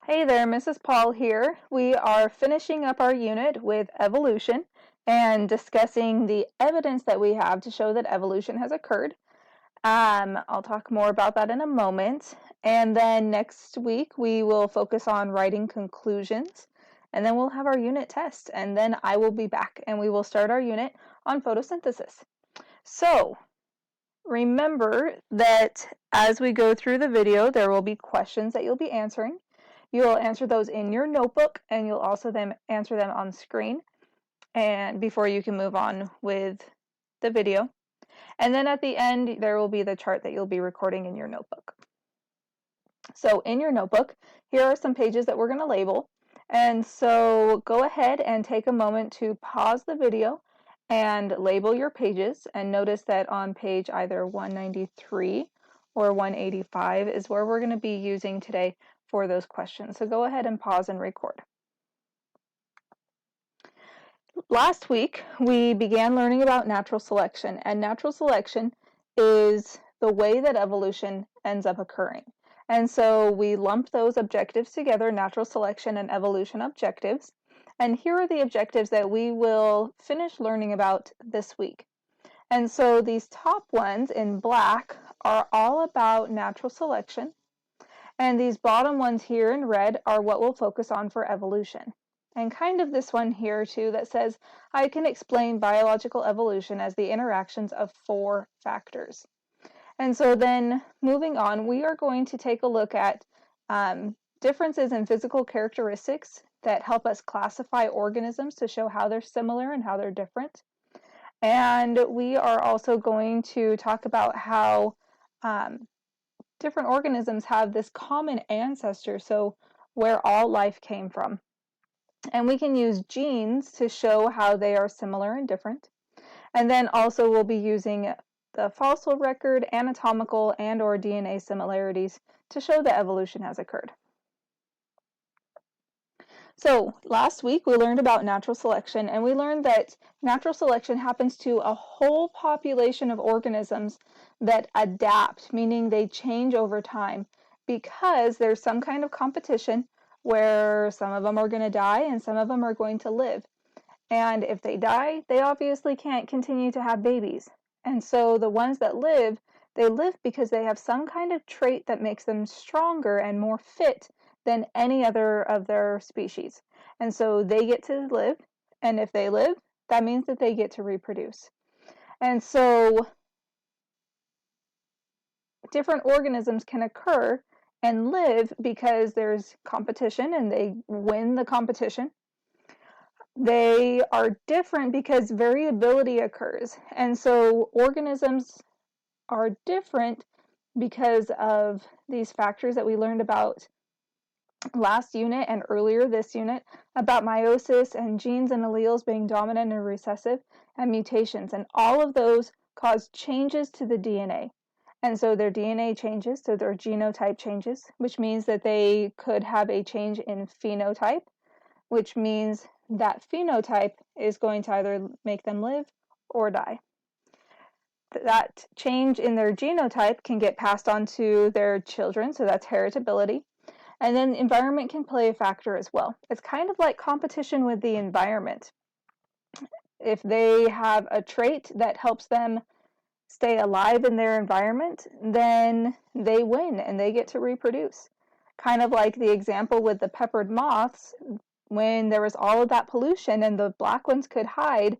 Hey there, Mrs. Paul here. We are finishing up our unit with evolution and discussing the evidence that we have to show that evolution has occurred. I'll talk more about that in a moment. And then next week we will focus on writing conclusions, and then we'll have our unit test, and then I will be back and we will start our unit on photosynthesis. So remember that as we go through the video, there will be questions that you'll be answering. You'll answer those in your notebook, and you'll also then answer them on screen and before you can move on with the video. And then at the end, there will be the chart that you'll be recording in your notebook. So in your notebook, here are some pages that we're going to label. And so go ahead and take a moment to pause the video and label your pages, and notice that on page either 193 or 185 is where we're going to be using today for those questions. So go ahead and pause and record. Last week, we began learning about natural selection, and natural selection is the way that evolution ends up occurring. And so we lumped those objectives together, natural selection and evolution objectives. And here are the objectives that we will finish learning about this week. And so these top ones in black are all about natural selection. And these bottom ones here in red are what we'll focus on for evolution. And kind of this one here too that says, I can explain biological evolution as the interactions of 4 factors. And so then moving on, we are going to take a look at differences in physical characteristics that help us classify organisms to show how they're similar and how they're different. And we are also going to talk about how different organisms have this common ancestor, so where all life came from. And we can use genes to show how they are similar and different. And then also we'll be using the fossil record, anatomical, and or DNA similarities to show that evolution has occurred. So last week we learned about natural selection, and we learned that natural selection happens to a whole population of organisms that adapt, meaning they change over time because there's some kind of competition where some of them are going to die and some of them are going to live. And if they die, they obviously can't continue to have babies. And so the ones that live, they live because they have some kind of trait that makes them stronger and more fit than any other of their species. And so they get to live, and if they live, that means that they get to reproduce. And so different organisms can occur and live because there's competition and they win the competition. They are different because variability occurs. And so organisms are different because of these factors that we learned about last unit and earlier this unit about meiosis and genes and alleles being dominant and recessive and mutations. And all of those cause changes to the DNA. And so their DNA changes, so their genotype changes, which means that they could have a change in phenotype, which means that phenotype is going to either make them live or die. That change in their genotype can get passed on to their children, so that's heritability. And then environment can play a factor as well. It's kind of like competition with the environment. If they have a trait that helps them stay alive in their environment, then they win and they get to reproduce. Kind of like the example with the peppered moths, when there was all of that pollution and the black ones could hide,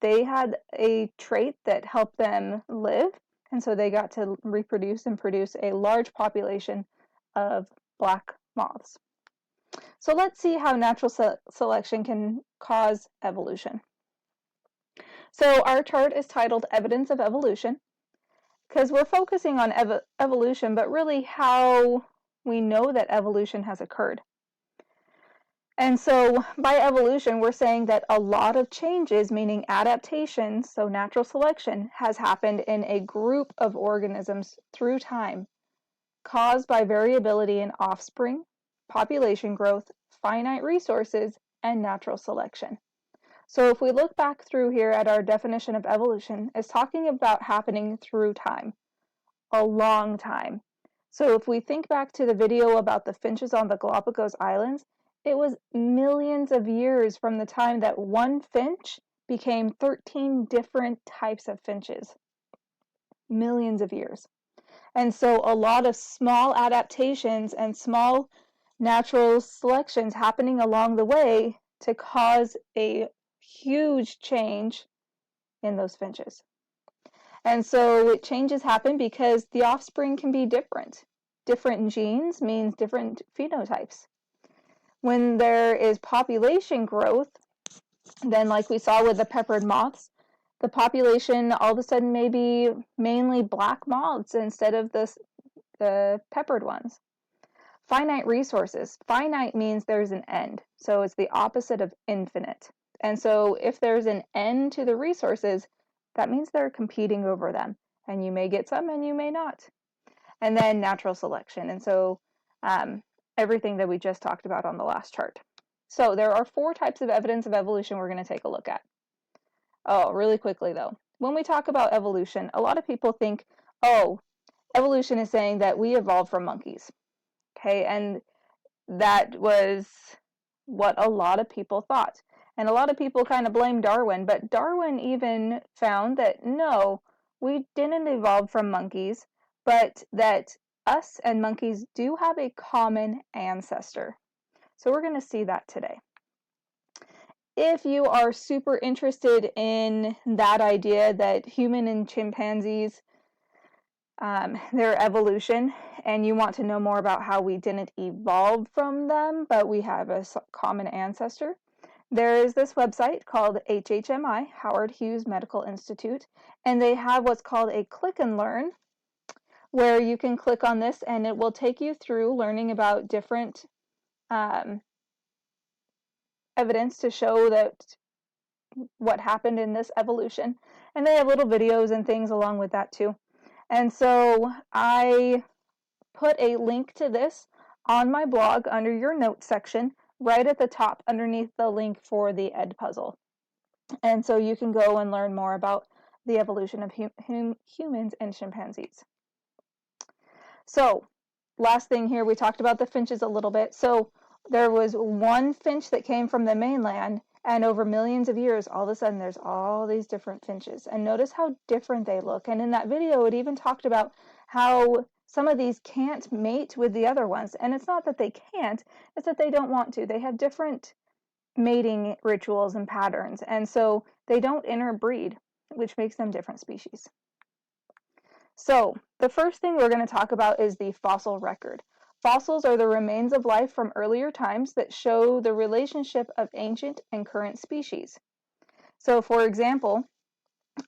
they had a trait that helped them live, and so they got to reproduce and produce a large population of black moths. So let's see how natural selection can cause evolution. So our chart is titled Evidence of Evolution because we're focusing on evolution, but really how we know that evolution has occurred. And so by evolution, we're saying that a lot of changes, meaning adaptation, so natural selection, has happened in a group of organisms through time, caused by variability in offspring, population growth, finite resources, and natural selection. So if we look back through here at our definition of evolution, it's talking about happening through time, a long time. So if we think back to the video about the finches on the Galapagos Islands, it was millions of years from the time that one finch became 13 different types of finches. Millions of years. And so a lot of small adaptations and small natural selections happening along the way to cause a huge change in those finches. And so changes happen because the offspring can be different. Different genes means different phenotypes. When there is population growth, then like we saw with the peppered moths, the population all of a sudden may be mainly black moths instead of the peppered ones. Finite resources. Finite means there's an end. So it's the opposite of infinite. And so if there's an end to the resources, that means they're competing over them. And you may get some and you may not. And then natural selection. And so everything that we just talked about on the last chart. So there are 4 types of evidence of evolution we're going to take a look at. Oh, really quickly though. When we talk about evolution, a lot of people think, oh, evolution is saying that we evolved from monkeys. Okay, and that was what a lot of people thought. And a lot of people kind of blame Darwin, but Darwin even found that no, we didn't evolve from monkeys, but that us and monkeys do have a common ancestor. So we're going to see that today. If you are super interested in that idea that human and chimpanzees, their evolution, and you want to know more about how we didn't evolve from them, but we have a common ancestor, there is this website called HHMI, Howard Hughes Medical Institute, and they have what's called a click and learn, where you can click on this and it will take you through learning about different evidence to show that what happened in this evolution. And they have little videos and things along with that too. And so I put a link to this on my blog under your notes section, right at the top underneath the link for the Edpuzzle. And so you can go and learn more about the evolution of humans and chimpanzees. So last thing here, we talked about the finches a little bit. So there was one finch that came from the mainland, and over millions of years, all of a sudden there's all these different finches. And notice how different they look. And in that video, it even talked about how some of these can't mate with the other ones. And it's not that they can't, it's that they don't want to. They have different mating rituals and patterns. And so they don't interbreed, which makes them different species. So the first thing we're going to talk about is the fossil record. Fossils are the remains of life from earlier times that show the relationship of ancient and current species. So for example,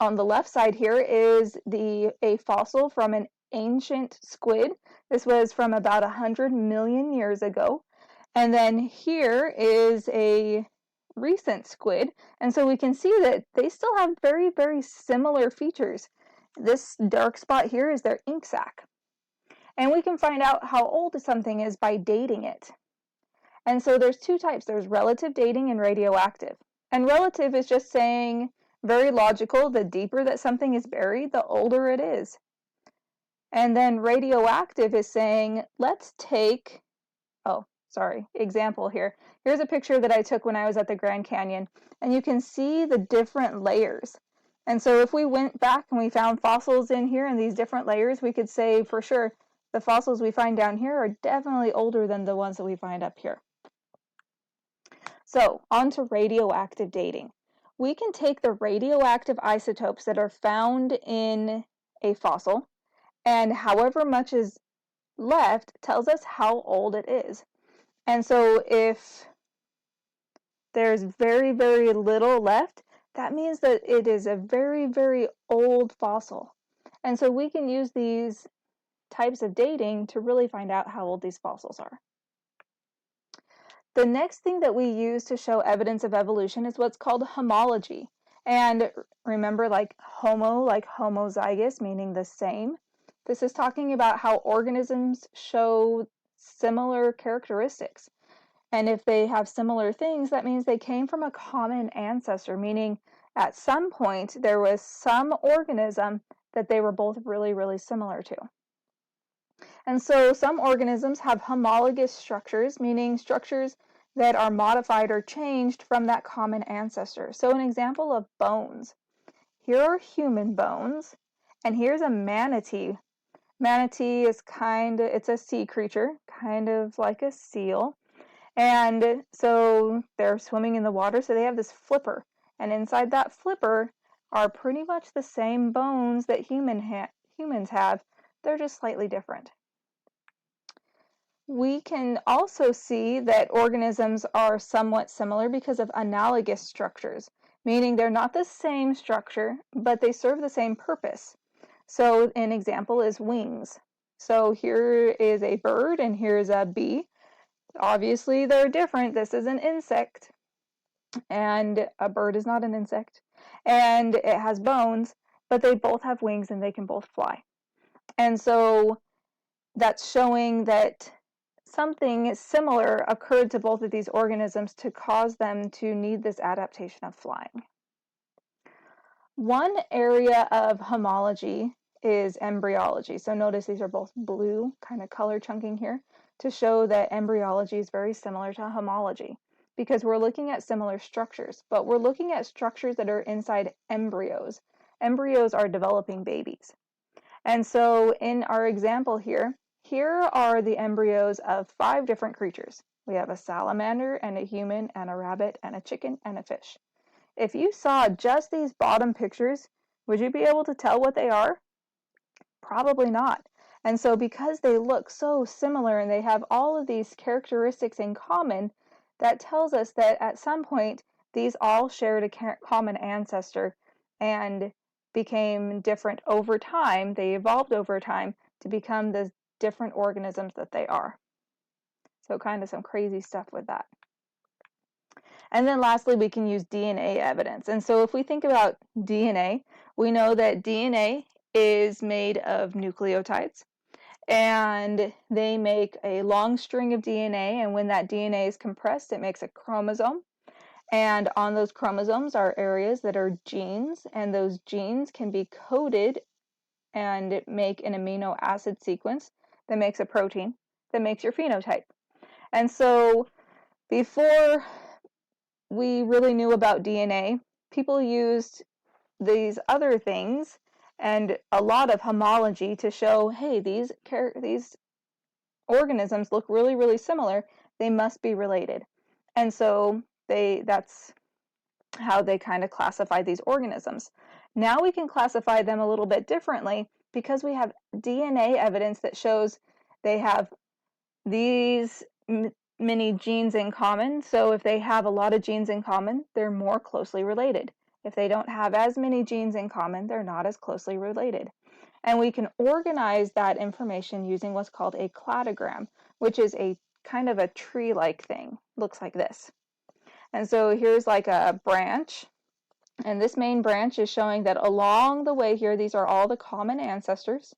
on the left side here is a fossil from an ancient squid. This was from about 100 million years ago. And then here is a recent squid. And so we can see that they still have very, very similar features. This dark spot here is their ink sac. And we can find out how old something is by dating it. And so there's 2 types. There's relative dating and radioactive. And relative is just saying, very logical, the deeper that something is buried, the older it is. And then radioactive is saying, let's take, example here. Here's a picture that I took when I was at the Grand Canyon, and you can see the different layers. And so if we went back and we found fossils in here in these different layers, we could say for sure the fossils we find down here are definitely older than the ones that we find up here. So on to radioactive dating. We can take the radioactive isotopes that are found in a fossil, and however much is left tells us how old it is. And so if there's very, very little left, that means that it is a very, very old fossil. And so we can use these types of dating to really find out how old these fossils are. The next thing that we use to show evidence of evolution is what's called homology. And remember, like homo, like homozygous, meaning the same. This is talking about how organisms show similar characteristics. And if they have similar things, that means they came from a common ancestor, meaning at some point there was some organism that they were both really, really similar to. And so some organisms have homologous structures, meaning structures that are modified or changed from that common ancestor. So an example of bones. Here are human bones, and here's a manatee. Manatee is it's a sea creature, kind of like a seal. And so they're swimming in the water, so they have this flipper. And inside that flipper are pretty much the same bones that humans have. They're just slightly different. We can also see that organisms are somewhat similar because of analogous structures, meaning they're not the same structure, but they serve the same purpose. So an example is wings. So here is a bird and here's a bee. Obviously they're different. This is an insect and a bird is not an insect. And it has bones, but they both have wings and they can both fly. And so that's showing that something similar occurred to both of these organisms to cause them to need this adaptation of flying. One area of homology is embryology. So notice these are both blue, kind of color chunking here, to show that embryology is very similar to homology because we're looking at similar structures, but we're looking at structures that are inside embryos. Embryos are developing babies. And so in our example here are the embryos of 5 different creatures. We have a salamander and a human and a rabbit and a chicken and a fish. If you saw just these bottom pictures, would you be able to tell what they are? Probably not. And so because they look so similar and they have all of these characteristics in common, that tells us that at some point these all shared a common ancestor and became different over time. They evolved over time to become the different organisms that they are. So kind of some crazy stuff with that. And then lastly, we can use DNA evidence. And so if we think about DNA, we know that DNA is made of nucleotides and they make a long string of DNA. And when that DNA is compressed, it makes a chromosome. And on those chromosomes are areas that are genes, and those genes can be coded and make an amino acid sequence that makes a protein that makes your phenotype. And so before we really knew about DNA, people used these other things and a lot of homology to show, hey, these organisms look really, really similar. They must be related. And so that's how they kind of classify these organisms. Now we can classify them a little bit differently because we have DNA evidence that shows they have these many genes in common. So if they have a lot of genes in common, they're more closely related. If they don't have as many genes in common, they're not as closely related. And we can organize that information using what's called a cladogram, which is a kind of a tree-like thing. Looks like this. And so here's like a branch, and this main branch is showing that along the way here, these are all the common ancestors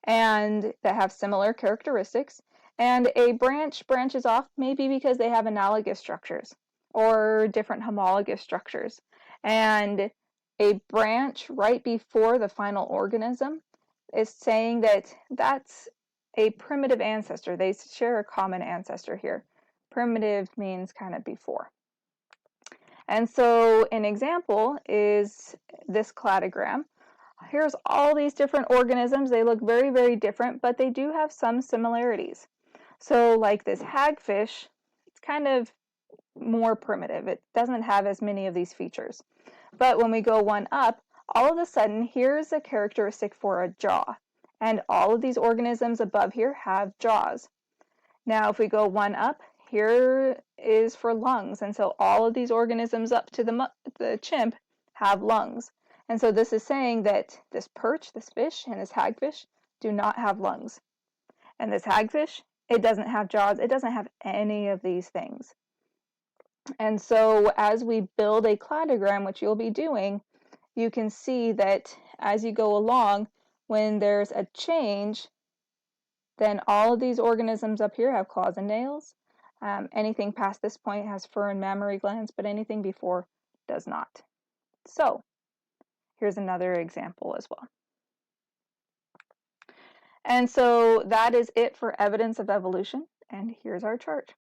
and that have similar characteristics. And a branch branches off maybe because they have analogous structures or different homologous structures. And a branch right before the final organism is saying that that's a primitive ancestor. They share a common ancestor here. Primitive means kind of before. And so an example is this cladogram. Here's all these different organisms. They look very, very different, but they do have some similarities. So like this hagfish, it's kind of more primitive. It doesn't have as many of these features. But when we go one up, all of a sudden, here's a characteristic for a jaw. And all of these organisms above here have jaws. Now, if we go one up, here is for lungs. And so all of these organisms up to the chimp have lungs. And so this is saying that this perch, this fish, and this hagfish do not have lungs. And this hagfish, it doesn't have jaws. It doesn't have any of these things. And so as we build a cladogram, which you'll be doing, you can see that as you go along, when there's a change, then all of these organisms up here have claws and nails. Anything past this point has fur and mammary glands, but anything before does not. So here's another example as well. And so that is it for evidence of evolution. And here's our chart.